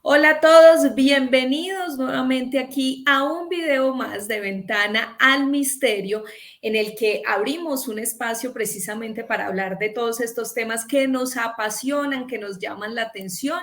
Hola a todos, bienvenidos nuevamente aquí a un video más de Ventana al Misterio, en el que abrimos un espacio precisamente para hablar de todos estos temas que nos apasionan, que nos llaman la atención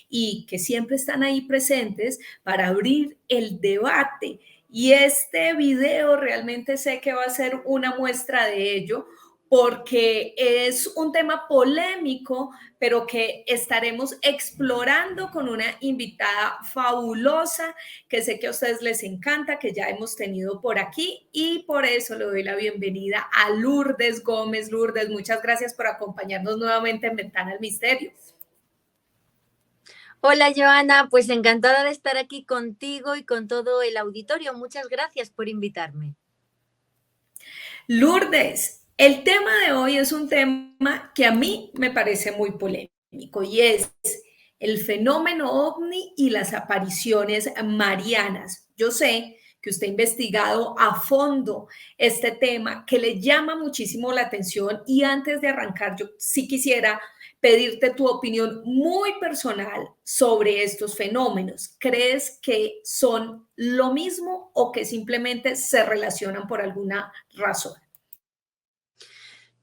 y que siempre están ahí presentes para abrir el debate. Y este video realmente sé que va a ser una muestra de ello, porque es un tema polémico, pero que estaremos explorando con una invitada fabulosa que sé que a ustedes les encanta, que ya hemos tenido por aquí, y por eso le doy la bienvenida a Lourdes Gómez. Lourdes, muchas gracias por acompañarnos nuevamente en Ventana al Misterio. Hola Joana, pues encantada de estar aquí contigo y con todo el auditorio. Muchas gracias por invitarme. Lourdes, el tema de hoy es un tema que a mí me parece muy polémico y es el fenómeno ovni y las apariciones marianas. Yo sé que usted ha investigado a fondo este tema, que le llama muchísimo la atención, y antes de arrancar, yo sí quisiera pedirte tu opinión muy personal sobre estos fenómenos. ¿Crees que son lo mismo o que simplemente se relacionan por alguna razón?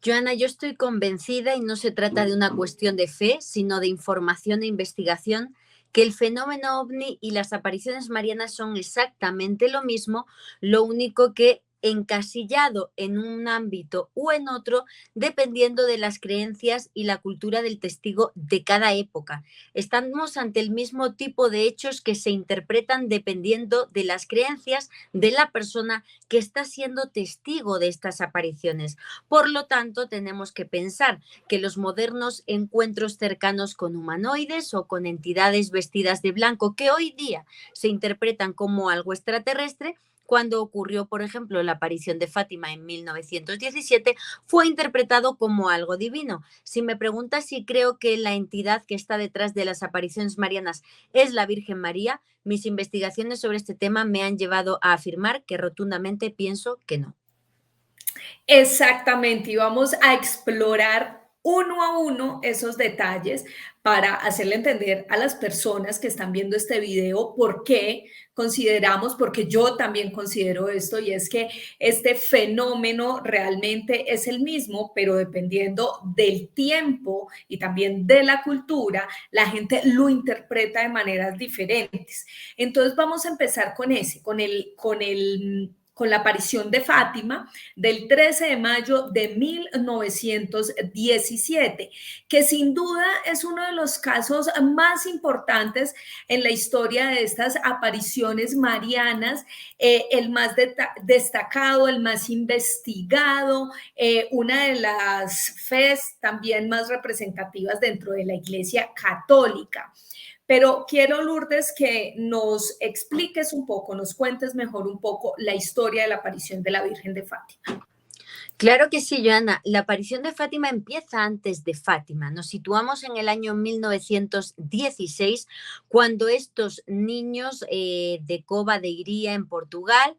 Joana, yo estoy convencida, y no se trata de una cuestión de fe, sino de información e investigación, que el fenómeno ovni y las apariciones marianas son exactamente lo mismo, lo único que encasillado en un ámbito u en otro, dependiendo de las creencias y la cultura del testigo de cada época. Estamos ante el mismo tipo de hechos que se interpretan dependiendo de las creencias de la persona que está siendo testigo de estas apariciones. Por lo tanto, tenemos que pensar que los modernos encuentros cercanos con humanoides o con entidades vestidas de blanco, que hoy día se interpretan como algo extraterrestre, cuando ocurrió, por ejemplo, la aparición de Fátima en 1917, fue interpretado como algo divino. Si me preguntas si creo que la entidad que está detrás de las apariciones marianas es la Virgen María, mis investigaciones sobre este tema me han llevado a afirmar que rotundamente pienso que no. Exactamente, y vamos a explorar uno a uno esos detalles para hacerle entender a las personas que están viendo este video por qué consideramos, porque yo también considero esto, y es que este fenómeno realmente es el mismo, pero dependiendo del tiempo y también de la cultura, la gente lo interpreta de maneras diferentes. Entonces vamos a empezar con ese, con la aparición de Fátima del 13 de mayo de 1917, que sin duda es uno de los casos más importantes en la historia de estas apariciones marianas, el más destacado, el más investigado, una de las fes también más representativas dentro de la Iglesia Católica. Pero quiero, Lourdes, que nos expliques un poco, nos cuentes mejor un poco la historia de la aparición de la Virgen de Fátima. Claro que sí, Joana. La aparición de Fátima empieza antes de Fátima. Nos situamos en el año 1916, cuando estos niños de Cova de Iría, en Portugal,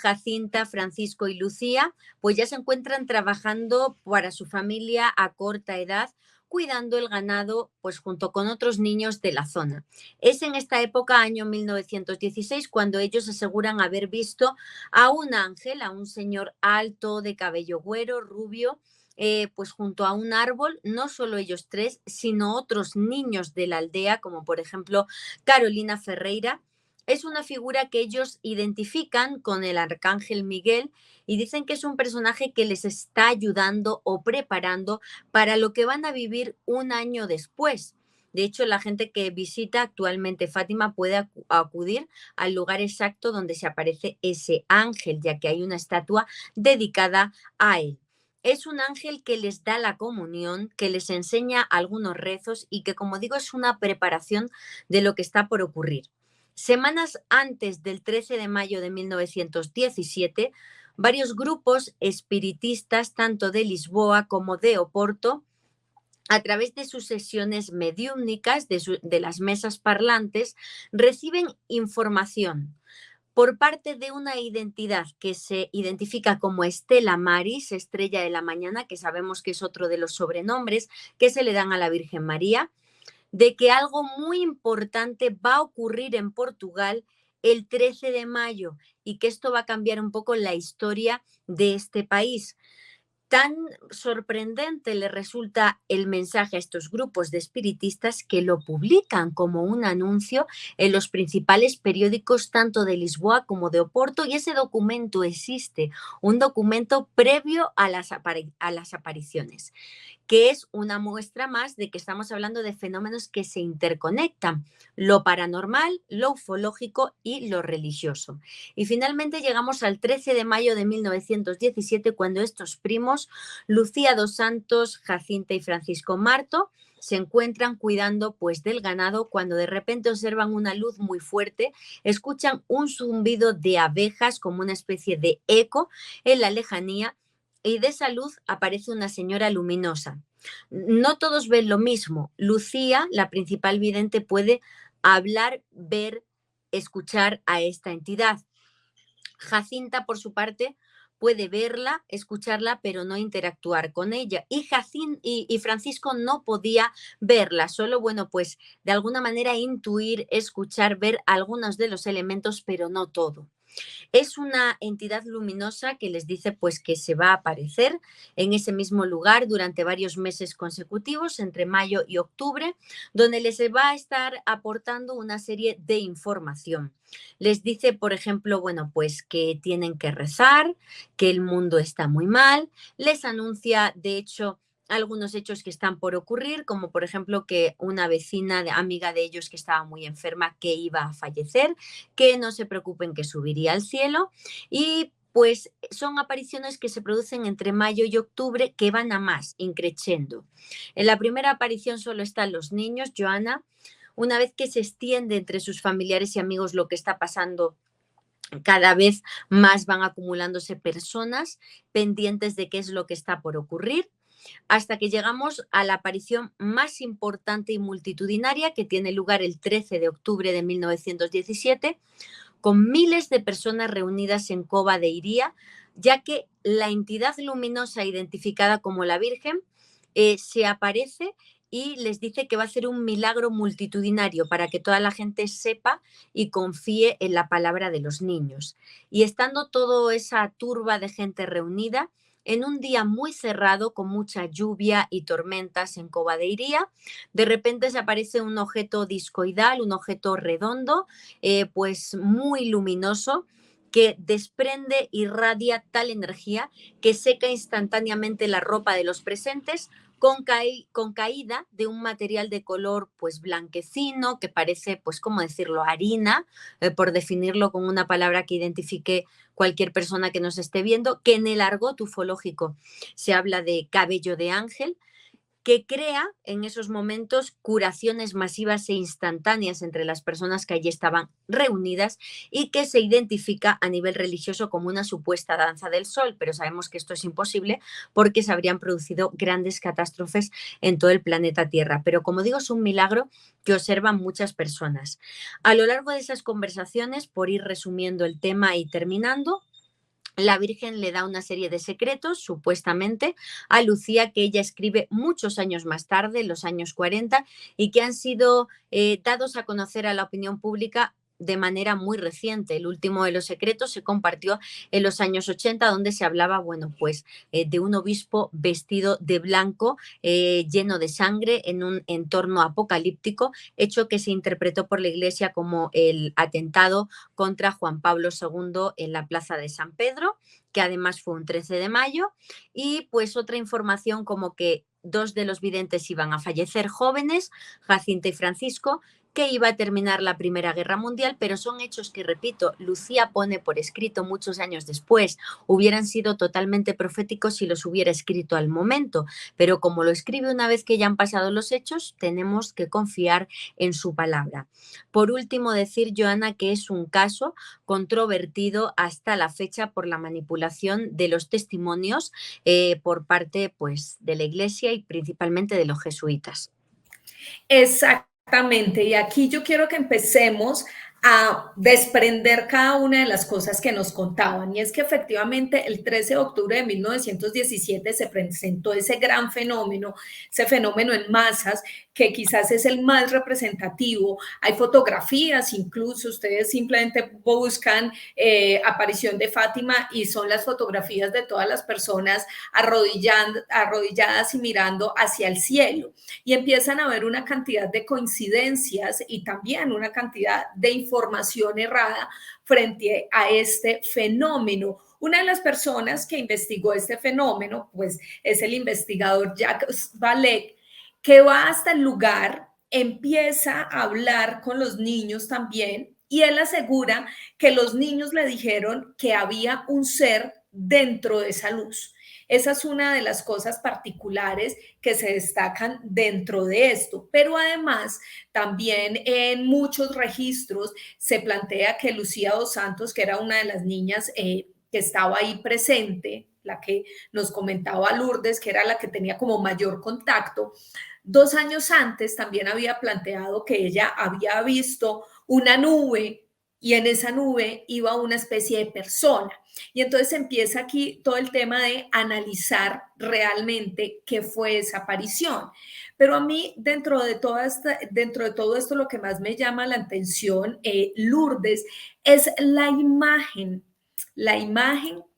Jacinta, Francisco y Lucía, pues ya se encuentran trabajando para su familia a corta edad, cuidando el ganado, pues junto con otros niños de la zona. Es en esta época, año 1916, cuando ellos aseguran haber visto a un ángel, a un señor alto, de cabello güero, rubio, pues junto a un árbol, no solo ellos tres, sino otros niños de la aldea, como por ejemplo Carolina Ferreira. Es una figura que ellos identifican con el arcángel Miguel y dicen que es un personaje que les está ayudando o preparando para lo que van a vivir un año después. De hecho, la gente que visita actualmente Fátima puede acudir al lugar exacto donde se aparece ese ángel, ya que hay una estatua dedicada a él. Es un ángel que les da la comunión, que les enseña algunos rezos y que, como digo, es una preparación de lo que está por ocurrir. Semanas antes del 13 de mayo de 1917, varios grupos espiritistas, tanto de Lisboa como de Oporto, a través de sus sesiones mediúmnicas, de las mesas parlantes, reciben información por parte de una identidad que se identifica como Estela Maris, estrella de la mañana, que sabemos que es otro de los sobrenombres que se le dan a la Virgen María. de que algo muy importante va a ocurrir en Portugal el 13 de mayo y que esto va a cambiar un poco la historia de este país. Tan sorprendente le resulta el mensaje a estos grupos de espiritistas que lo publican como un anuncio en los principales periódicos tanto de Lisboa como de Oporto, y ese documento existe, un documento previo a las apariciones, que es una muestra más de que estamos hablando de fenómenos que se interconectan, lo paranormal, lo ufológico y lo religioso. Y finalmente llegamos al 13 de mayo de 1917, cuando estos primos, Lucía dos Santos, Jacinta y Francisco Marto, se encuentran cuidando pues del ganado cuando de repente observan una luz muy fuerte, escuchan un zumbido de abejas como una especie de eco en la lejanía, y de esa luz aparece una señora luminosa. No todos ven lo mismo. Lucía, la principal vidente, puede hablar, ver, escuchar a esta entidad. Jacinta, por su parte, puede verla, escucharla, pero no interactuar con ella. Y Francisco no podía verla, solo, bueno, pues de alguna manera intuir, escuchar, ver algunos de los elementos, pero no todo. Es una entidad luminosa que les dice pues que se va a aparecer en ese mismo lugar durante varios meses consecutivos, entre mayo y octubre, donde les va a estar aportando una serie de información. Les dice, por ejemplo, bueno, pues que tienen que rezar, que el mundo está muy mal, les anuncia, de hecho, algunos hechos que están por ocurrir, como por ejemplo que una vecina amiga de ellos que estaba muy enferma, que iba a fallecer, que no se preocupen, que subiría al cielo, y pues son apariciones que se producen entre mayo y octubre, que van a más, increciendo. En la primera aparición solo están los niños, Joana. Una vez que se extiende entre sus familiares y amigos lo que está pasando, cada vez más van acumulándose personas pendientes de qué es lo que está por ocurrir, hasta que llegamos a la aparición más importante y multitudinaria, que tiene lugar el 13 de octubre de 1917, con miles de personas reunidas en Cova de Iría, ya que la entidad luminosa identificada como la Virgen se aparece y les dice que va a hacer un milagro multitudinario para que toda la gente sepa y confíe en la palabra de los niños. Y estando toda esa turba de gente reunida, en un día muy cerrado, con mucha lluvia y tormentas en Cova de Iría, de repente se aparece un objeto discoidal, un objeto redondo, pues muy luminoso, que desprende, irradia tal energía que seca instantáneamente la ropa de los presentes, con caída de un material de color pues blanquecino, que parece, pues, ¿cómo decirlo?, harina, por definirlo con una palabra que identifique cualquier persona que nos esté viendo, que en el argot ufológico se habla de cabello de ángel, que crea en esos momentos curaciones masivas e instantáneas entre las personas que allí estaban reunidas, y que se identifica a nivel religioso como una supuesta danza del sol, pero sabemos que esto es imposible porque se habrían producido grandes catástrofes en todo el planeta Tierra. Pero como digo, es un milagro que observan muchas personas. A lo largo de esas conversaciones, por ir resumiendo el tema y terminando, la Virgen le da una serie de secretos, supuestamente, a Lucía, que ella escribe muchos años más tarde, en los años 40, y que han sido dados a conocer a la opinión pública de manera muy reciente. El último de los secretos se compartió en los años 80, donde se hablaba, bueno, pues de un obispo vestido de blanco, lleno de sangre, en un entorno apocalíptico, hecho que se interpretó por la Iglesia como el atentado contra Juan Pablo II en la Plaza de San Pedro, que además fue un 13 de mayo, y pues otra información como que dos de los videntes iban a fallecer jóvenes, Jacinta y Francisco, que iba a terminar la Primera Guerra Mundial, pero son hechos que, repito, Lucía pone por escrito muchos años después. Hubieran sido totalmente proféticos si los hubiera escrito al momento, pero como lo escribe una vez que ya han pasado los hechos, tenemos que confiar en su palabra. Por último, decir, Joana, que es un caso controvertido hasta la fecha por la manipulación de los testimonios por parte, pues, de la Iglesia y principalmente de los jesuitas. Exactamente, y aquí yo quiero que empecemos a desprender cada una de las cosas que nos contaban, y es que efectivamente el 13 de octubre de 1917 se presentó ese gran fenómeno, ese fenómeno en masas, que quizás es el más representativo. Hay fotografías, incluso ustedes simplemente buscan aparición de Fátima y son las fotografías de todas las personas arrodilladas y mirando hacia el cielo. Y empiezan a ver una cantidad de coincidencias y también una cantidad de información errada frente a este fenómeno. Una de las personas que investigó este fenómeno, pues, es el investigador Jacques Vallée, que va hasta el lugar, empieza a hablar con los niños también, y él asegura que los niños le dijeron que había un ser dentro de esa luz. Esa es una de las cosas particulares que se destacan dentro de esto, pero además también en muchos registros se plantea que Lucía dos Santos, que era una de las niñas que estaba ahí presente, la que nos comentaba Lourdes, que era la que tenía como mayor contacto, 2 años antes también había planteado que ella había visto una nube y en esa nube iba una especie de persona. Y entonces empieza aquí todo el tema de analizar realmente qué fue esa aparición. Pero a mí, dentro de todo esto, lo que más me llama la atención, Lourdes, es la imagen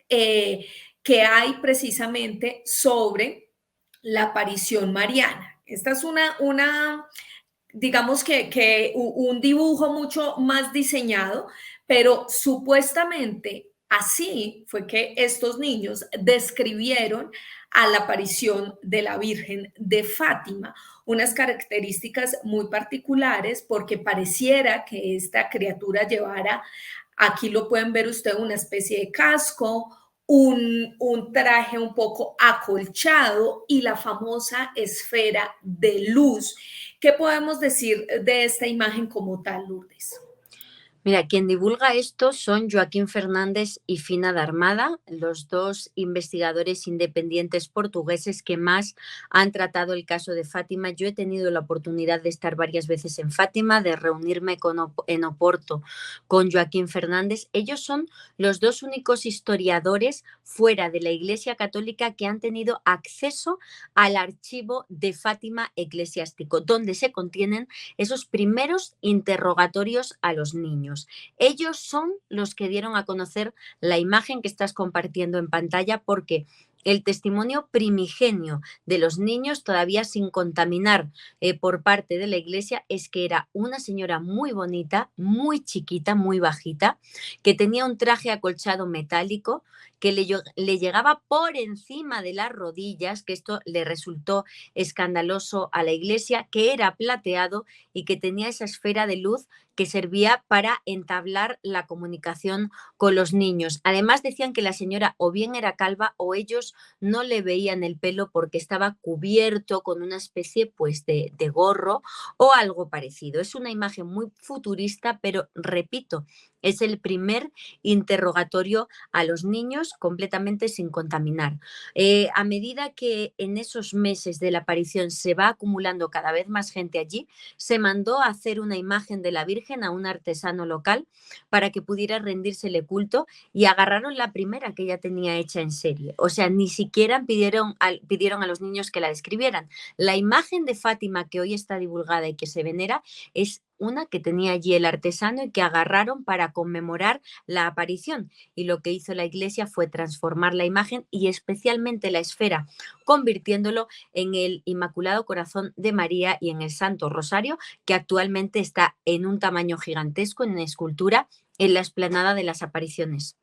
que hay precisamente sobre la aparición mariana. Esta es digamos que un dibujo mucho más diseñado, pero supuestamente así fue que estos niños describieron a la aparición de la Virgen de Fátima, unas características muy particulares porque pareciera que esta criatura llevara, aquí lo pueden ver usted, una especie de casco, un traje un poco acolchado y la famosa esfera de luz. ¿Qué podemos decir de esta imagen como tal, Lourdes? Mira, quien divulga esto son Joaquín Fernández y Fina de Armada, los dos investigadores independientes portugueses que más han tratado el caso de Fátima. Yo he tenido la oportunidad de estar varias veces en Fátima, de reunirme en Oporto con Joaquín Fernández. Ellos son los dos únicos historiadores fuera de la Iglesia Católica que han tenido acceso al archivo de Fátima eclesiástico, donde se contienen esos primeros interrogatorios a los niños. Ellos son los que dieron a conocer la imagen que estás compartiendo en pantalla porque el testimonio primigenio de los niños, todavía sin contaminar por parte de la iglesia, es que era una señora muy bonita, muy chiquita, muy bajita, que tenía un traje acolchado metálico que le llegaba por encima de las rodillas, que esto le resultó escandaloso a la iglesia, que era plateado y que tenía esa esfera de luz que servía para entablar la comunicación con los niños. Además decían que la señora o bien era calva o ellos no le veían el pelo porque estaba cubierto con una especie pues de gorro o algo parecido. Es una imagen muy futurista, pero repito, es el primer interrogatorio a los niños completamente sin contaminar. A medida que en esos meses de la aparición se va acumulando cada vez más gente allí, se mandó a hacer una imagen de la Virgen a un artesano local para que pudiera rendírsele culto y agarraron la primera que ella tenía hecha en serie. O sea, ni siquiera pidieron a los niños que la describieran. La imagen de Fátima que hoy está divulgada y que se venera es una que tenía allí el artesano y que agarraron para conmemorar la aparición. Y lo que hizo la iglesia fue transformar la imagen y especialmente la esfera, convirtiéndolo en el Inmaculado Corazón de María y en el Santo Rosario, que actualmente está en un tamaño gigantesco, en escultura, en la explanada de las apariciones.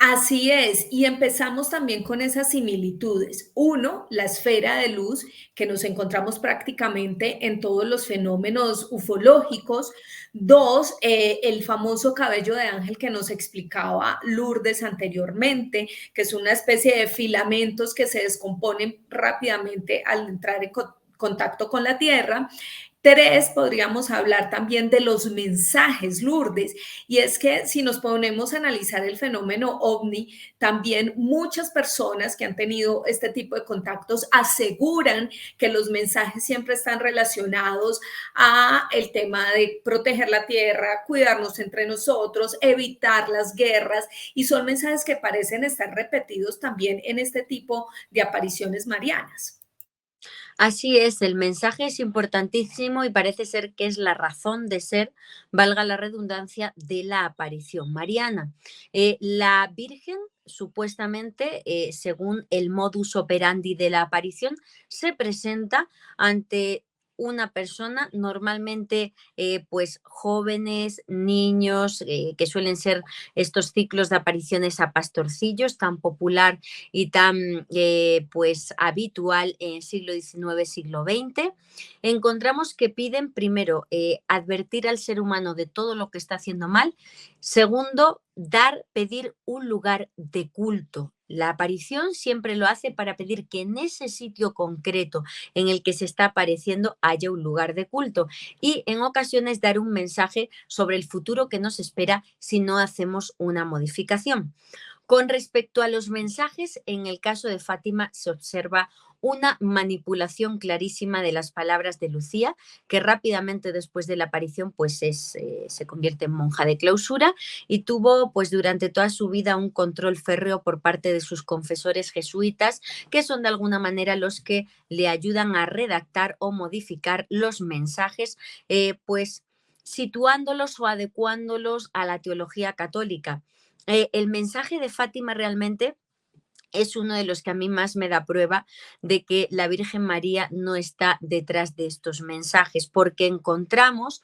Así es, y empezamos también con esas similitudes. Uno, la esfera de luz que nos encontramos prácticamente en todos los fenómenos ufológicos. Dos, el famoso cabello de ángel que nos explicaba Lourdes anteriormente, que es una especie de filamentos que se descomponen rápidamente al entrar en contacto con la Tierra. Tres, podríamos hablar también de los mensajes, Lourdes, y es que si nos ponemos a analizar el fenómeno ovni, también muchas personas que han tenido este tipo de contactos aseguran que los mensajes siempre están relacionados a el tema de proteger la tierra, cuidarnos entre nosotros, evitar las guerras, y son mensajes que parecen estar repetidos también en este tipo de apariciones marianas. Así es, el mensaje es importantísimo y parece ser que es la razón de ser, valga la redundancia, de la aparición mariana. La Virgen, supuestamente, según el modus operandi de la aparición, se presenta ante una persona, normalmente pues jóvenes, niños, que suelen ser estos ciclos de apariciones a pastorcillos tan popular y tan pues habitual en siglo XIX, siglo XX, encontramos que piden primero advertir al ser humano de todo lo que está haciendo mal, segundo, pedir un lugar de culto. La aparición siempre lo hace para pedir que en ese sitio concreto en el que se está apareciendo haya un lugar de culto y en ocasiones dar un mensaje sobre el futuro que nos espera si no hacemos una modificación. Con respecto a los mensajes, en el caso de Fátima se observa una manipulación clarísima de las palabras de Lucía, que rápidamente después de la aparición pues se convierte en monja de clausura y tuvo pues durante toda su vida un control férreo por parte de sus confesores jesuitas, que son de alguna manera los que le ayudan a redactar o modificar los mensajes, pues situándolos o adecuándolos a la teología católica. El mensaje de Fátima realmente es uno de los que a mí más me da prueba de que la Virgen María no está detrás de estos mensajes, porque encontramos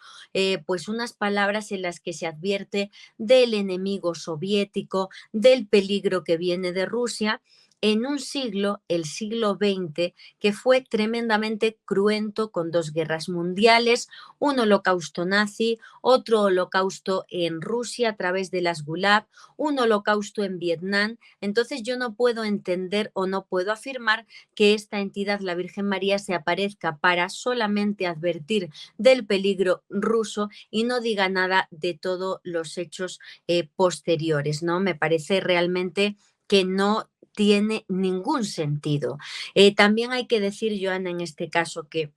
pues unas palabras en las que se advierte del enemigo soviético, del peligro que viene de Rusia, en un siglo, el siglo XX, que fue tremendamente cruento con dos guerras mundiales, un holocausto nazi, otro holocausto en Rusia a través de las Gulag, un holocausto en Vietnam. Entonces yo no puedo entender o no puedo afirmar que esta entidad, la Virgen María, se aparezca para solamente advertir del peligro ruso y no diga nada de todos los hechos posteriores, ¿no? Me parece realmente que no tiene ningún sentido. También hay que decir, Joana, en este caso que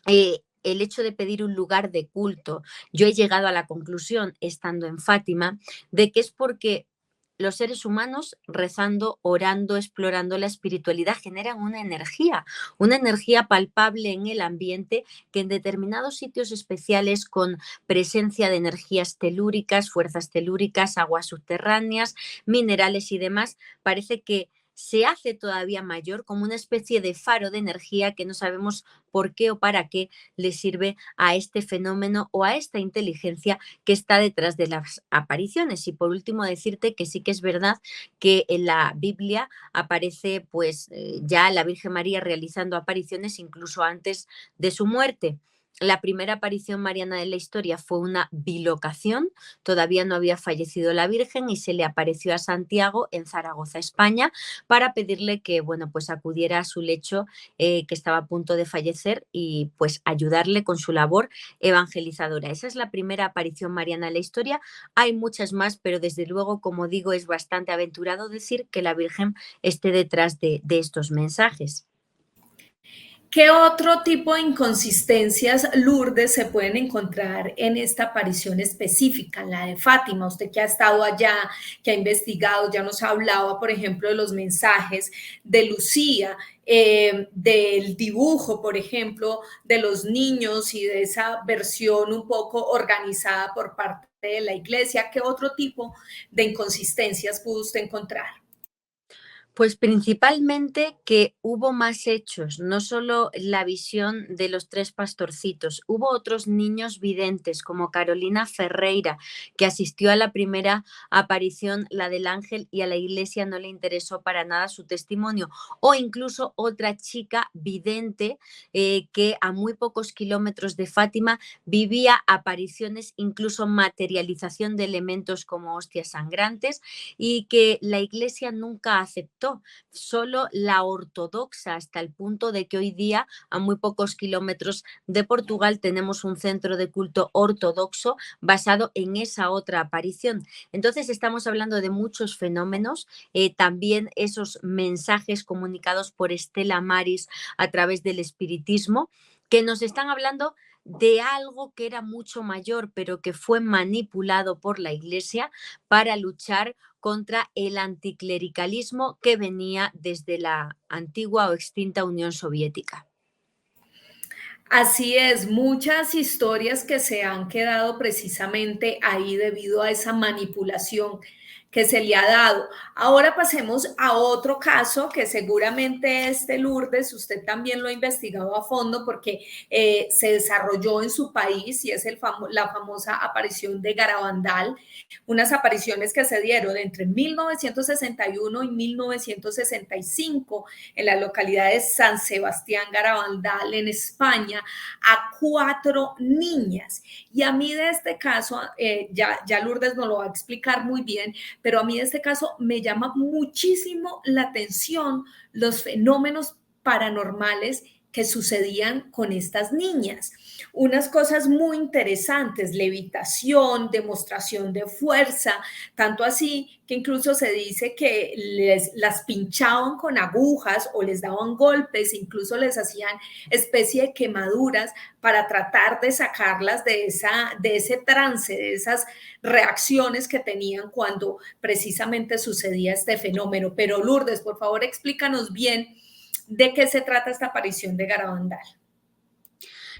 el hecho de pedir un lugar de culto, yo he llegado a la conclusión, estando en Fátima, de que es porque los seres humanos rezando, orando, explorando la espiritualidad generan una energía palpable en el ambiente que en determinados sitios especiales con presencia de energías telúricas, fuerzas telúricas, aguas subterráneas, minerales y demás, parece que se hace todavía mayor como una especie de faro de energía que no sabemos por qué o para qué le sirve a este fenómeno o a esta inteligencia que está detrás de las apariciones. Y por último, decirte que sí que es verdad que en la Biblia aparece pues ya la Virgen María realizando apariciones incluso antes de su muerte. La primera aparición mariana de la historia fue una bilocación, todavía no había fallecido la Virgen y se le apareció a Santiago en Zaragoza, España, para pedirle que, bueno, pues acudiera a su lecho que estaba a punto de fallecer y pues ayudarle con su labor evangelizadora. Esa es la primera aparición mariana en la historia. Hay muchas más, pero desde luego, como digo, es bastante aventurado decir que la Virgen esté detrás de estos mensajes. ¿Qué otro tipo de inconsistencias, Lourdes, se pueden encontrar en esta aparición específica, en la de Fátima? Usted que ha estado allá, que ha investigado, ya nos hablaba, por ejemplo, de los mensajes de Lucía, del dibujo, por ejemplo, de los niños y de esa versión un poco organizada por parte de la iglesia. ¿Qué otro tipo de inconsistencias pudo usted encontrar? Pues principalmente que hubo más hechos, no solo la visión de los tres pastorcitos, hubo otros niños videntes como Carolina Ferreira, que asistió a la primera aparición, la del ángel, y a la iglesia no le interesó para nada su testimonio, o incluso otra chica vidente que a muy pocos kilómetros de Fátima vivía apariciones, incluso materialización de elementos como hostias sangrantes, y que la iglesia nunca aceptó, solo la ortodoxa, hasta el punto de que hoy día a muy pocos kilómetros de Portugal tenemos un centro de culto ortodoxo basado en esa otra aparición. Entonces estamos hablando de muchos fenómenos, también esos mensajes comunicados por Estela Maris a través del espiritismo, que nos están hablando de algo que era mucho mayor, pero que fue manipulado por la Iglesia para luchar contra el anticlericalismo que venía desde la antigua o extinta Unión Soviética. Así es, muchas historias que se han quedado precisamente ahí debido a esa manipulación que se le ha dado. Ahora pasemos a otro caso que seguramente este Lourdes, usted también lo ha investigado a fondo porque se desarrolló en su país y es la famosa aparición de Garabandal, unas apariciones que se dieron entre 1961 y 1965 en la localidad de San Sebastián Garabandal, en España, a 4 niñas. Y a mí de este caso, ya Lourdes nos lo va a explicar muy bien, pero a mí de este caso me llama muchísimo la atención los fenómenos paranormales que sucedían con estas niñas. Unas cosas muy interesantes, levitación, demostración de fuerza, tanto así que incluso se dice que las pinchaban con agujas o les daban golpes, incluso les hacían especie de quemaduras para tratar de sacarlas de ese trance, de esas reacciones que tenían cuando precisamente sucedía este fenómeno. Pero Lourdes, por favor, explícanos bien de qué se trata esta aparición de Garabandal.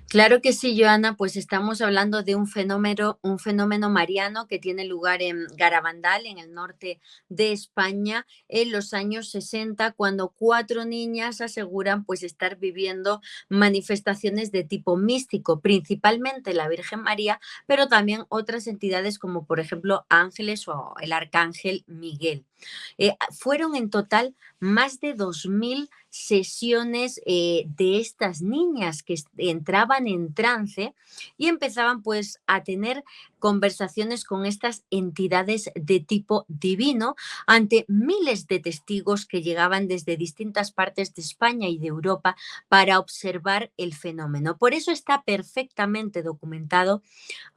Claro que sí, Joana, pues estamos hablando de un fenómeno mariano que tiene lugar en Garabandal, en el norte de España, en los años 60, cuando 4 niñas aseguran pues estar viviendo manifestaciones de tipo místico, principalmente la Virgen María, pero también otras entidades como por ejemplo ángeles o el arcángel Miguel. Fueron en total más de 2000 sesiones de estas niñas que entraban en trance y empezaban pues a tener conversaciones con estas entidades de tipo divino ante miles de testigos que llegaban desde distintas partes de España y de Europa para observar el fenómeno. Por eso está perfectamente documentado.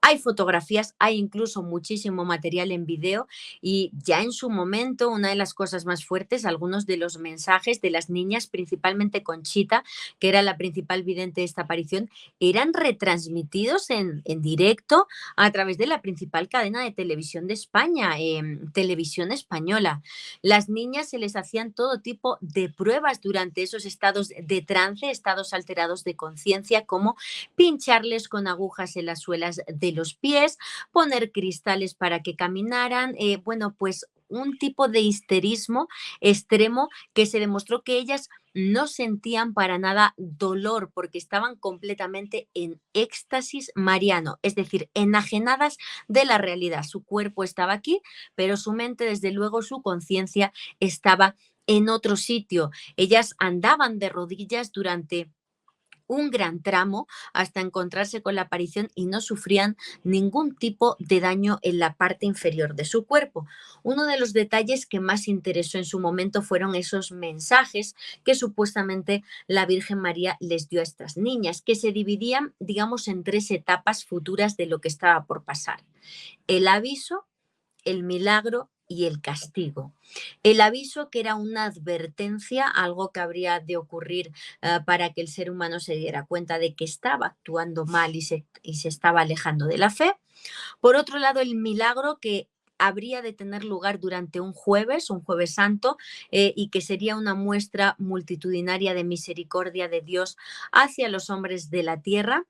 Hay fotografías, hay incluso muchísimo material en video y ya en su momento una de las cosas más fuertes, algunos de los mensajes de las niñas, principalmente Conchita, que era la principal vidente de esta aparición, eran retransmitidos en directo a través de la principal cadena de televisión de España, Televisión Española. Las niñas se les hacían todo tipo de pruebas durante esos estados de trance, estados alterados de conciencia, como pincharles con agujas en las suelas de los pies, poner cristales para que caminaran, bueno, pues un tipo de histerismo extremo que se demostró que ellas no sentían para nada dolor porque estaban completamente en éxtasis mariano, es decir, enajenadas de la realidad. Su cuerpo estaba aquí, pero su mente, desde luego, su conciencia estaba en otro sitio. Ellas andaban de rodillas durante un gran tramo hasta encontrarse con la aparición y no sufrían ningún tipo de daño en la parte inferior de su cuerpo. Uno de los detalles que más interesó en su momento fueron esos mensajes que supuestamente la Virgen María les dio a estas niñas, que se dividían, digamos, en 3 etapas futuras de lo que estaba por pasar: el aviso, el milagro y el castigo. El aviso, que era una advertencia, algo que habría de ocurrir para que el ser humano se diera cuenta de que estaba actuando mal y se estaba alejando de la fe. Por otro lado, el milagro, que habría de tener lugar durante un Jueves Santo, y que sería una muestra multitudinaria de misericordia de Dios hacia los hombres de la tierra,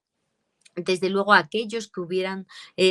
desde luego aquellos que hubieran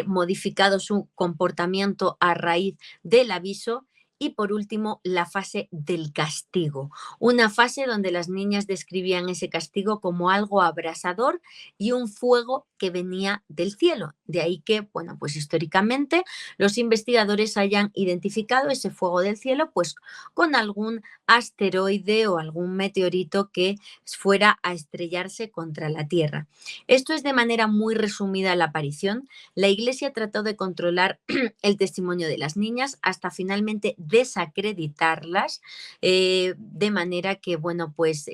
modificado su comportamiento a raíz del aviso. Y por último, la fase del castigo, una fase donde las niñas describían ese castigo como algo abrasador y un fuego que venía del cielo. De ahí que, bueno, pues históricamente los investigadores hayan identificado ese fuego del cielo pues con algún asteroide o algún meteorito que fuera a estrellarse contra la Tierra. Esto es de manera muy resumida la aparición. La Iglesia trató de controlar el testimonio de las niñas hasta finalmente desacreditarlas, de manera que, bueno, pues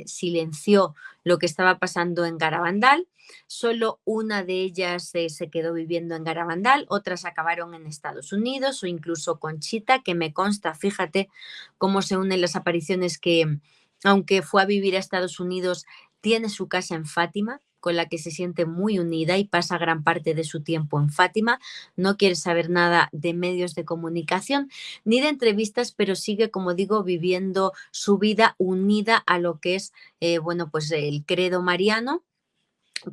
silenció lo que estaba pasando en Garabandal. Solo una de ellas se quedó viviendo en Garabandal, otras acabaron en Estados Unidos o incluso Conchita, que me consta, fíjate cómo se unen las apariciones, que aunque fue a vivir a Estados Unidos, tiene su casa en Fátima, con la que se siente muy unida y pasa gran parte de su tiempo en Fátima. No quiere saber nada de medios de comunicación ni de entrevistas, pero sigue, como digo, viviendo su vida unida a lo que es, bueno, pues el credo mariano.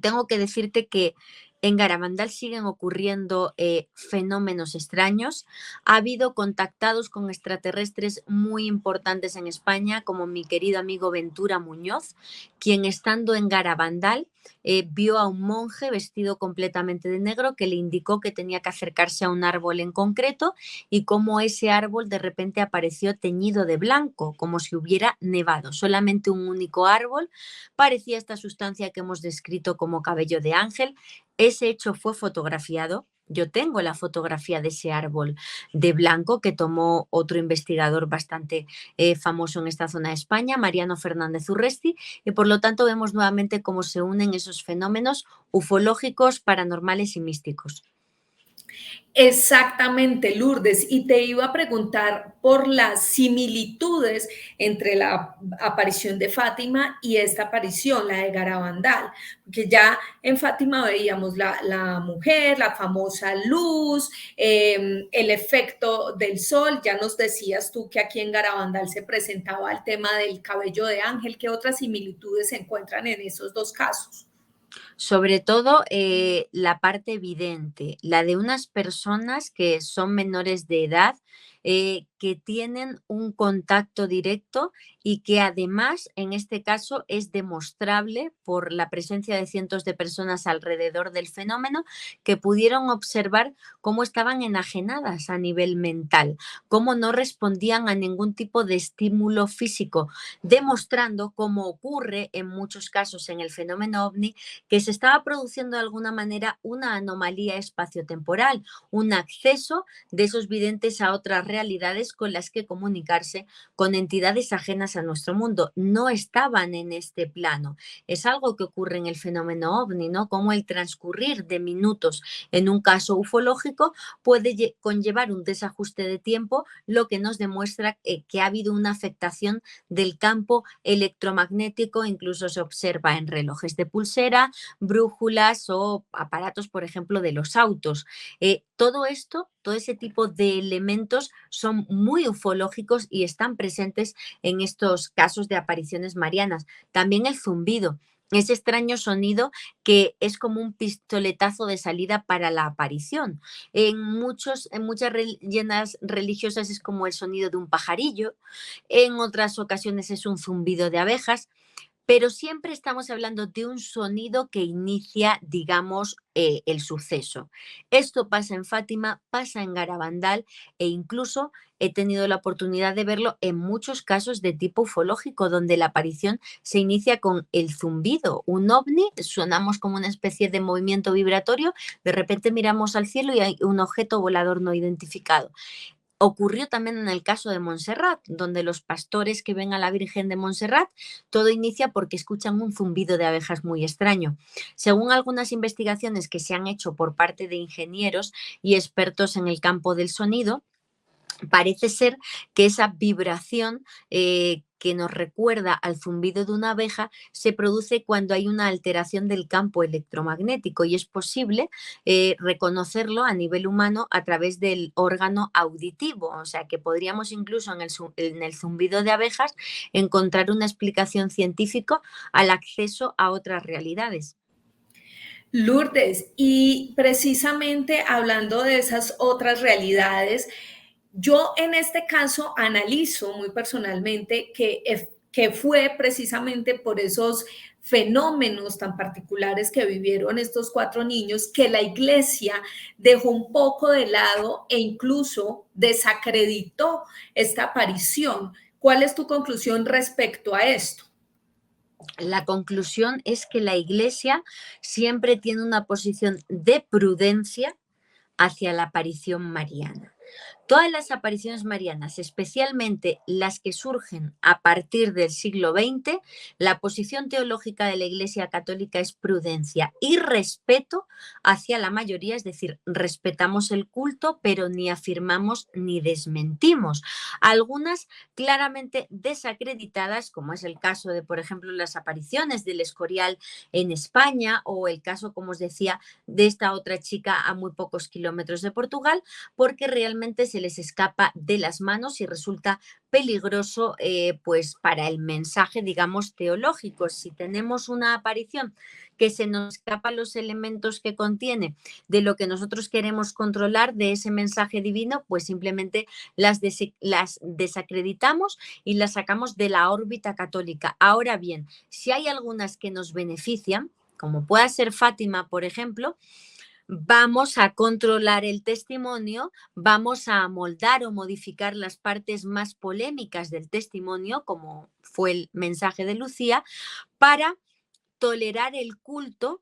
tengo que decirte que en Garabandal siguen ocurriendo fenómenos extraños. Ha habido contactados con extraterrestres muy importantes en España, como mi querido amigo Ventura Muñoz, quien estando en Garabandal vio a un monje vestido completamente de negro que le indicó que tenía que acercarse a un árbol en concreto y cómo ese árbol de repente apareció teñido de blanco, como si hubiera nevado. Solamente un único árbol parecía esta sustancia que hemos descrito como cabello de ángel. Ese hecho fue fotografiado. Yo tengo la fotografía de ese árbol de blanco que tomó otro investigador bastante famoso en esta zona de España, Mariano Fernández Urresti, y por lo tanto vemos nuevamente cómo se unen esos fenómenos ufológicos, paranormales y místicos. Exactamente, Lourdes. Y te iba a preguntar por las similitudes entre la aparición de Fátima y esta aparición, la de Garabandal, porque ya en Fátima veíamos la mujer, la famosa luz, el efecto del sol. Ya nos decías tú que aquí en Garabandal se presentaba el tema del cabello de ángel. ¿Qué otras similitudes se encuentran en esos dos casos? Sobre todo la parte evidente, la de unas personas que son menores de edad, que tienen un contacto directo y que además, en este caso, es demostrable por la presencia de cientos de personas alrededor del fenómeno, que pudieron observar cómo estaban enajenadas a nivel mental, cómo no respondían a ningún tipo de estímulo físico, demostrando, como ocurre en muchos casos en el fenómeno ovni, que se estaba produciendo de alguna manera una anomalía espaciotemporal, un acceso de esos videntes a otras realidades con las que comunicarse con entidades ajenas a nuestro mundo. No estaban en este plano. Es algo que ocurre en el fenómeno ovni, ¿no? Como el transcurrir de minutos en un caso ufológico puede conllevar un desajuste de tiempo, lo que nos demuestra que ha habido una afectación del campo electromagnético, incluso se observa en relojes de pulsera, brújulas o aparatos, por ejemplo, de los autos. Todo esto, todo ese tipo de elementos son muy ufológicos y están presentes en estos casos de apariciones marianas. También el zumbido. Ese extraño sonido que es como un pistoletazo de salida para la aparición. En muchas leyendas religiosas es como el sonido de un pajarillo, en otras ocasiones es un zumbido de abejas, pero siempre estamos hablando de un sonido que inicia, digamos, el suceso. Esto pasa en Fátima, pasa en Garabandal e incluso he tenido la oportunidad de verlo en muchos casos de tipo ufológico, donde la aparición se inicia con el zumbido. Un ovni, sonamos como una especie de movimiento vibratorio, de repente miramos al cielo y hay un objeto volador no identificado. Ocurrió también en el caso de Montserrat, donde los pastores que ven a la Virgen de Montserrat, todo inicia porque escuchan un zumbido de abejas muy extraño. Según algunas investigaciones que se han hecho por parte de ingenieros y expertos en el campo del sonido, parece ser que esa vibración que nos recuerda al zumbido de una abeja se produce cuando hay una alteración del campo electromagnético y es posible reconocerlo a nivel humano a través del órgano auditivo. O sea que podríamos incluso en el zumbido de abejas encontrar una explicación científica al acceso a otras realidades. Lourdes, y precisamente hablando de esas otras realidades, yo en este caso analizo muy personalmente que fue precisamente por esos fenómenos tan particulares que vivieron estos cuatro niños que la iglesia dejó un poco de lado e incluso desacreditó esta aparición. ¿Cuál es tu conclusión respecto a esto? La conclusión es que la Iglesia siempre tiene una posición de prudencia hacia la aparición mariana. Todas las apariciones marianas, especialmente las que surgen a partir del siglo XX, la posición teológica de la Iglesia Católica es prudencia y respeto hacia la mayoría, es decir, respetamos el culto, pero ni afirmamos ni desmentimos. Algunas claramente desacreditadas, como es el caso de, por ejemplo, las apariciones del Escorial en España o el caso, como os decía, de esta otra chica a muy pocos kilómetros de Portugal, porque realmente se se les escapa de las manos y resulta peligroso pues para el mensaje, digamos, teológico. Si tenemos una aparición que se nos escapan los elementos que contiene de lo que nosotros queremos controlar de ese mensaje divino, pues simplemente las desacreditamos y las sacamos de la órbita católica. Ahora bien, si hay algunas que nos benefician, como pueda ser Fátima, por ejemplo, vamos a controlar el testimonio, vamos a amoldar o modificar las partes más polémicas del testimonio, como fue el mensaje de Lucía, para tolerar el culto,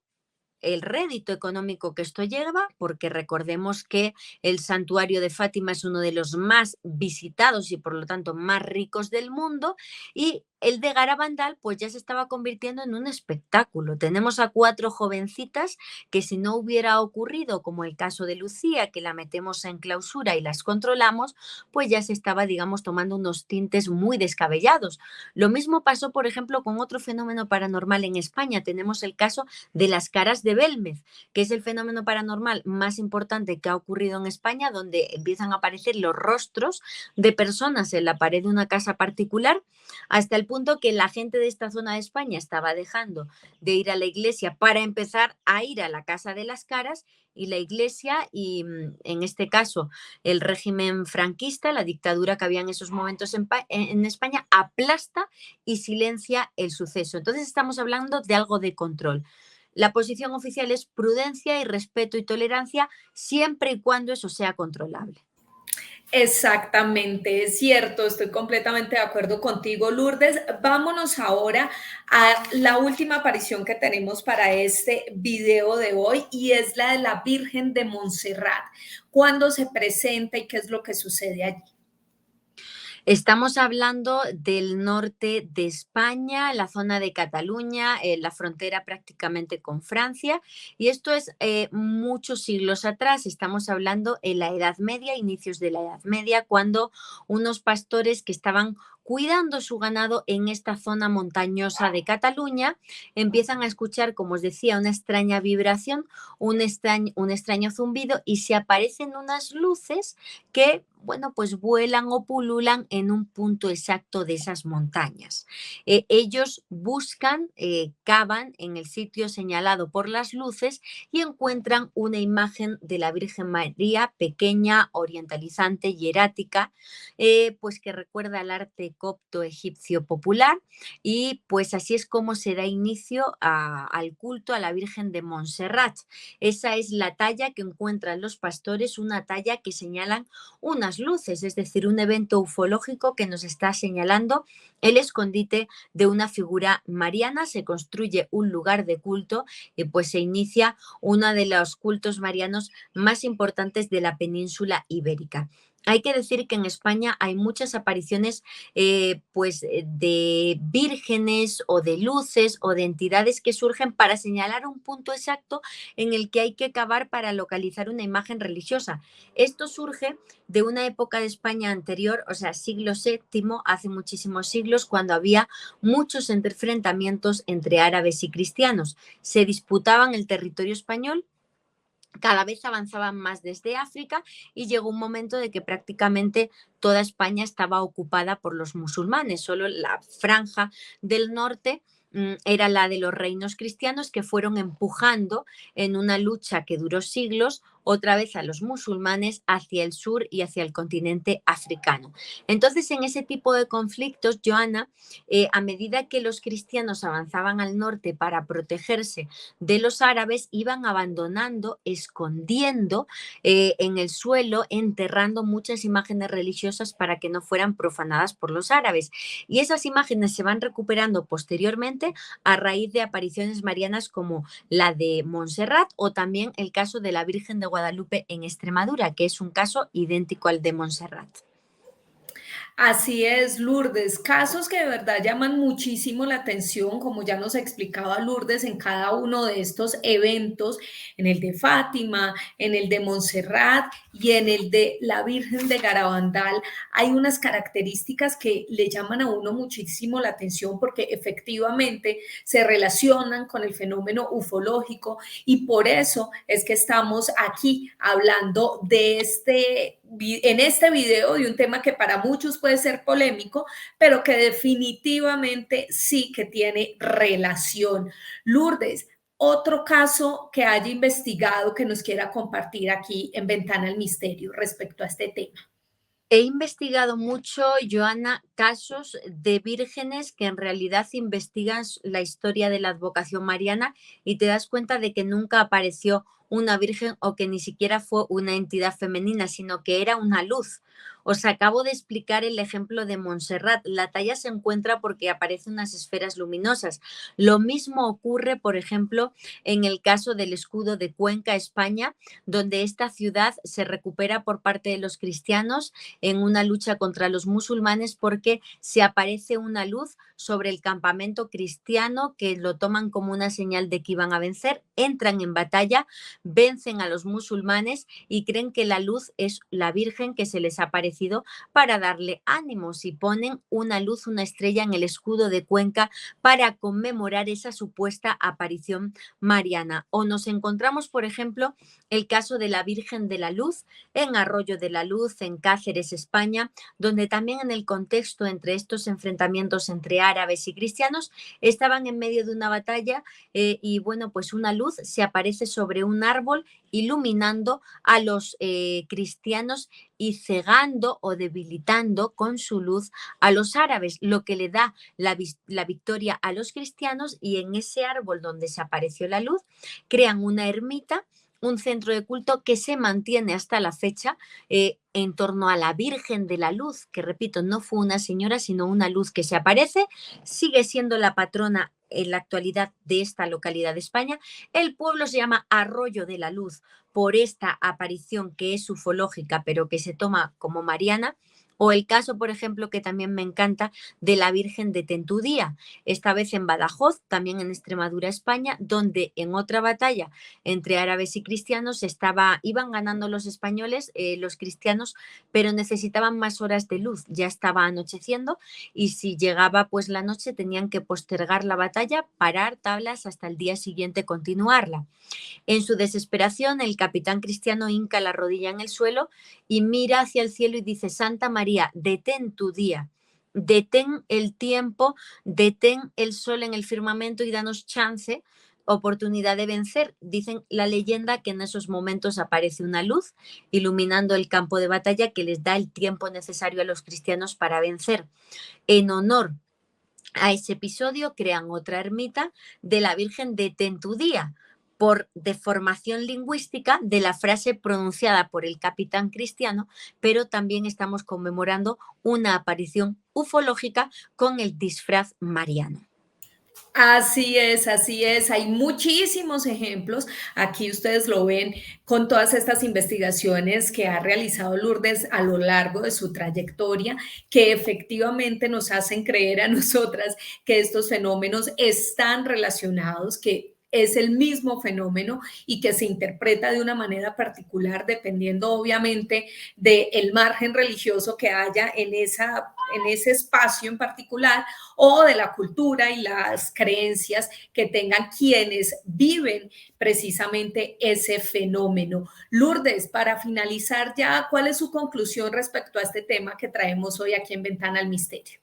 el rédito económico que esto lleva, porque recordemos que el santuario de Fátima es uno de los más visitados y por lo tanto más ricos del mundo, y el de Garabandal pues ya se estaba convirtiendo en un espectáculo. Tenemos a 4 jovencitas que, si no hubiera ocurrido, como el caso de Lucía, que la metemos en clausura y las controlamos, pues ya se estaba, digamos, tomando unos tintes muy descabellados. Lo mismo pasó, por ejemplo, con otro fenómeno paranormal en España. Tenemos el caso de las caras de Belmez, que es el fenómeno paranormal más importante que ha ocurrido en España, donde empiezan a aparecer los rostros de personas en la pared de una casa particular, hasta el punto que la gente de esta zona de España estaba dejando de ir a la iglesia para empezar a ir a la casa de las caras, y la iglesia y, en este caso, el régimen franquista, la dictadura que había en esos momentos en España, aplasta y silencia el suceso. Entonces estamos hablando de algo de control. La posición oficial es prudencia y respeto y tolerancia, siempre y cuando eso sea controlable. Exactamente, es cierto, estoy completamente de acuerdo contigo, Lourdes. Vámonos ahora a la última aparición que tenemos para este video de hoy, y es la de la Virgen de Montserrat. ¿Cuándo se presenta y qué es lo que sucede allí? Estamos hablando del norte de España, la zona de Cataluña, la frontera prácticamente con Francia, y esto es muchos siglos atrás. Estamos hablando en la Edad Media, inicios de la Edad Media, cuando unos pastores que estaban cuidando su ganado en esta zona montañosa de Cataluña empiezan a escuchar, como os decía, una extraña vibración, un extraño zumbido, y se aparecen unas luces que, bueno, pues vuelan o pululan en un punto exacto de esas montañas. Ellos buscan, cavan en el sitio señalado por las luces y encuentran una imagen de la Virgen María, pequeña, orientalizante, hierática, pues que recuerda al arte copto egipcio popular, y pues así es como se da inicio al culto a la Virgen de Montserrat. Esa es la talla que encuentran los pastores, una talla que señalan unas luces, es decir, un evento ufológico que nos está señalando el escondite de una figura mariana. Se construye un lugar de culto y pues se inicia uno de los cultos marianos más importantes de la península ibérica. Hay que decir que en España hay muchas apariciones de vírgenes o de luces o de entidades que surgen para señalar un punto exacto en el que hay que cavar para localizar una imagen religiosa. Esto surge de una época de España anterior, o sea, siglo VII, hace muchísimos siglos, cuando había muchos enfrentamientos entre árabes y cristianos. Se disputaban el territorio español, cada vez avanzaban más desde África, y llegó un momento de que prácticamente toda España estaba ocupada por los musulmanes. Solo la franja del norte era la de los reinos cristianos, que fueron empujando en una lucha que duró siglos otra vez a los musulmanes hacia el sur y hacia el continente africano. Entonces, en ese tipo de conflictos, Joana, a medida que los cristianos avanzaban al norte para protegerse de los árabes, iban abandonando, escondiendo en el suelo, enterrando muchas imágenes religiosas para que no fueran profanadas por los árabes. Y esas imágenes se van recuperando posteriormente a raíz de apariciones marianas como la de Montserrat, o también el caso de la Virgen de Guadalupe en Extremadura, que es un caso idéntico al de Montserrat. Así es, Lourdes. Casos que de verdad llaman muchísimo la atención, como ya nos explicaba Lourdes, en cada uno de estos eventos, en el de Fátima, en el de Montserrat y en el de la Virgen de Garabandal. Hay unas características que le llaman a uno muchísimo la atención, porque efectivamente se relacionan con el fenómeno ufológico, y por eso es que estamos aquí hablando de en este video de un tema que para muchos puede ser polémico, pero que definitivamente sí que tiene relación. Lourdes, otro caso que haya investigado que nos quiera compartir aquí en Ventana al Misterio respecto a este tema. He investigado mucho, Joana, casos de vírgenes que en realidad investigan la historia de la advocación mariana y te das cuenta de que nunca apareció una virgen o que ni siquiera fue una entidad femenina, sino que era una luz. Os acabo de explicar el ejemplo de Montserrat. La talla se encuentra porque aparecen unas esferas luminosas. Lo mismo ocurre, por ejemplo, en el caso del escudo de Cuenca, España, donde esta ciudad se recupera por parte de los cristianos en una lucha contra los musulmanes porque se aparece una luz sobre el campamento cristiano que lo toman como una señal de que iban a vencer, entran en batalla, vencen a los musulmanes y creen que la luz es la Virgen que se les ha aparecido para darle ánimos y ponen una luz, una estrella en el escudo de Cuenca para conmemorar esa supuesta aparición mariana. O nos encontramos, por ejemplo, el caso de la Virgen de la Luz en Arroyo de la Luz, en Cáceres, España, donde también en el contexto entre estos enfrentamientos entre árabes y cristianos estaban en medio de una batalla y bueno, pues una luz se aparece sobre un árbol iluminando a los cristianos y cegando o debilitando con su luz a los árabes, lo que le da la victoria a los cristianos, y en ese árbol donde se apareció la luz crean una ermita, un centro de culto que se mantiene hasta la fecha en torno a la Virgen de la Luz, que repito, no fue una señora, sino una luz que se aparece, sigue siendo la patrona en la actualidad de esta localidad de España. El pueblo se llama Arroyo de la Luz por esta aparición que es ufológica, pero que se toma como mariana. O el caso, por ejemplo, que también me encanta, de la Virgen de Tentudía, esta vez en Badajoz, también en Extremadura, España, donde en otra batalla entre árabes y cristianos iban ganando los españoles, los cristianos, pero necesitaban más horas de luz, ya estaba anocheciendo y si llegaba pues la noche tenían que postergar la batalla, parar tablas hasta el día siguiente continuarla. En su desesperación, el capitán cristiano hinca la rodilla en el suelo y mira hacia el cielo y dice: Santa María, detén tu día, detén el tiempo, detén el sol en el firmamento y danos chance, oportunidad de vencer. Dicen la leyenda que en esos momentos aparece una luz iluminando el campo de batalla que les da el tiempo necesario a los cristianos para vencer. En honor a ese episodio crean otra ermita de la Virgen de Tentudía, por deformación lingüística de la frase pronunciada por el capitán cristiano, pero también estamos conmemorando una aparición ufológica con el disfraz mariano. Así es, así es. Hay muchísimos ejemplos. Aquí ustedes lo ven con todas estas investigaciones que ha realizado Lourdes a lo largo de su trayectoria, que efectivamente nos hacen creer a nosotras que estos fenómenos están relacionados, que es el mismo fenómeno y que se interpreta de una manera particular dependiendo obviamente del margen religioso que haya en ese espacio en particular, o de la cultura y las creencias que tengan quienes viven precisamente ese fenómeno. Lourdes, para finalizar ya, ¿cuál es su conclusión respecto a este tema que traemos hoy aquí en Ventana al Misterio?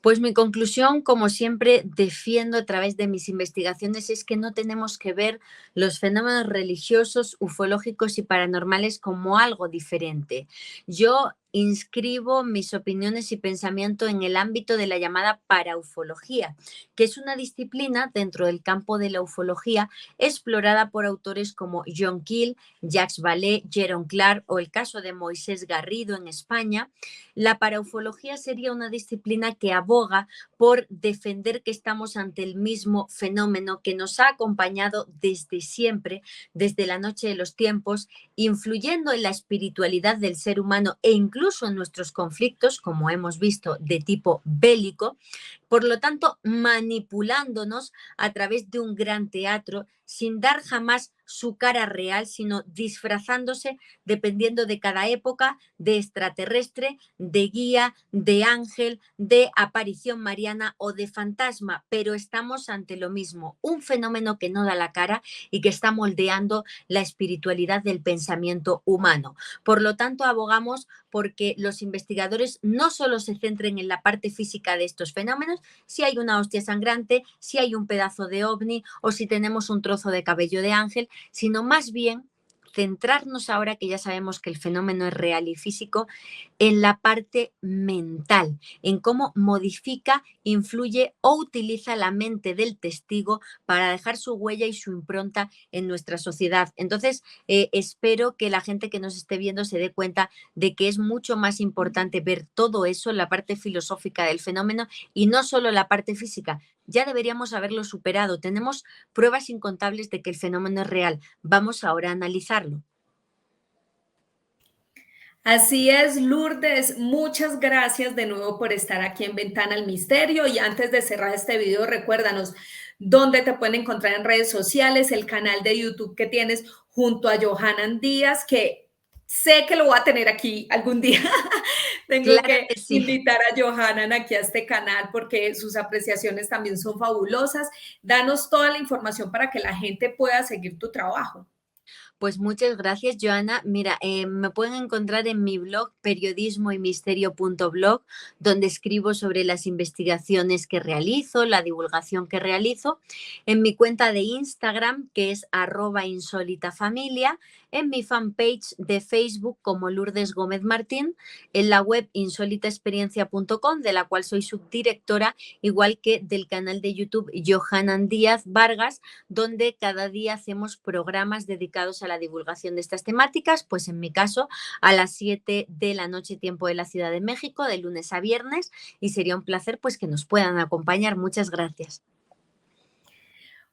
Pues mi conclusión, como siempre defiendo a través de mis investigaciones, es que no tenemos que ver los fenómenos religiosos, ufológicos y paranormales como algo diferente. Yo inscribo mis opiniones y pensamiento en el ámbito de la llamada paraufología, que es una disciplina dentro del campo de la ufología explorada por autores como John Keel, Jacques Vallée, Jerome Clark o el caso de Moisés Garrido en España. La paraufología sería una disciplina que aboga por defender que estamos ante el mismo fenómeno que nos ha acompañado desde siempre, desde la noche de los tiempos, influyendo en la espiritualidad del ser humano e incluso en nuestros conflictos, como hemos visto, de tipo bélico, por lo tanto, manipulándonos a través de un gran teatro, sin dar jamás su cara real, sino disfrazándose dependiendo de cada época, de extraterrestre, de guía, de ángel, de aparición mariana o de fantasma, pero estamos ante lo mismo, un fenómeno que no da la cara y que está moldeando la espiritualidad del pensamiento humano. Por lo tanto, abogamos porque los investigadores no solo se centren en la parte física de estos fenómenos, si hay una hostia sangrante, si hay un pedazo de ovni o si tenemos un trozo de cabello de ángel, sino más bien centrarnos ahora que ya sabemos que el fenómeno es real y físico, en la parte mental, en cómo modifica, influye o utiliza la mente del testigo para dejar su huella y su impronta en nuestra sociedad. Entonces, espero que la gente que nos esté viendo se dé cuenta de que es mucho más importante ver todo eso, la parte filosófica del fenómeno y no solo la parte física. Ya deberíamos haberlo superado. Tenemos pruebas incontables de que el fenómeno es real. Vamos ahora a analizarlo. Así es, Lourdes, muchas gracias de nuevo por estar aquí en Ventana al Misterio. Y antes de cerrar este video, recuérdanos dónde te pueden encontrar en redes sociales, el canal de YouTube que tienes junto a Johanan Díaz, que sé que lo voy a tener aquí algún día. Tengo Claro que que sí. invitar a Johanan aquí a este canal porque sus apreciaciones también son fabulosas. Danos toda la información para que la gente pueda seguir tu trabajo. Pues muchas gracias, Joana. Mira, me pueden encontrar en mi blog periodismoymisterio.blog, donde escribo sobre las investigaciones que realizo, la divulgación que realizo, en mi cuenta de Instagram, que es @insólitafamilia, en mi fanpage de Facebook como Lourdes Gómez Martín, en la web insólitaexperiencia.com, de la cual soy subdirectora, igual que del canal de YouTube Johanan Díaz Vargas, donde cada día hacemos programas dedicados a la divulgación de estas temáticas, pues en mi caso a las 7 de la noche, tiempo de la Ciudad de México, de lunes a viernes, y sería un placer pues que nos puedan acompañar. Muchas gracias.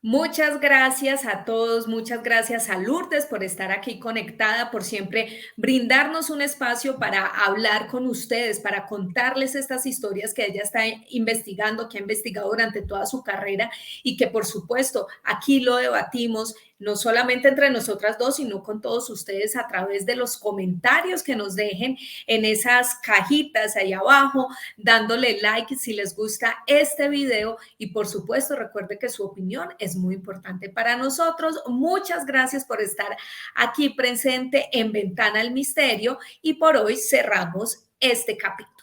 Muchas gracias a todos, muchas gracias a Lourdes por estar aquí conectada, por siempre brindarnos un espacio para hablar con ustedes, para contarles estas historias que ella está investigando, que ha investigado durante toda su carrera y que por supuesto aquí lo debatimos no solamente entre nosotras dos, sino con todos ustedes a través de los comentarios que nos dejen en esas cajitas ahí abajo, dándole like si les gusta este video y por supuesto recuerde que su opinión es muy importante para nosotros. Muchas gracias por estar aquí presente en Ventana al Misterio y por hoy cerramos este capítulo.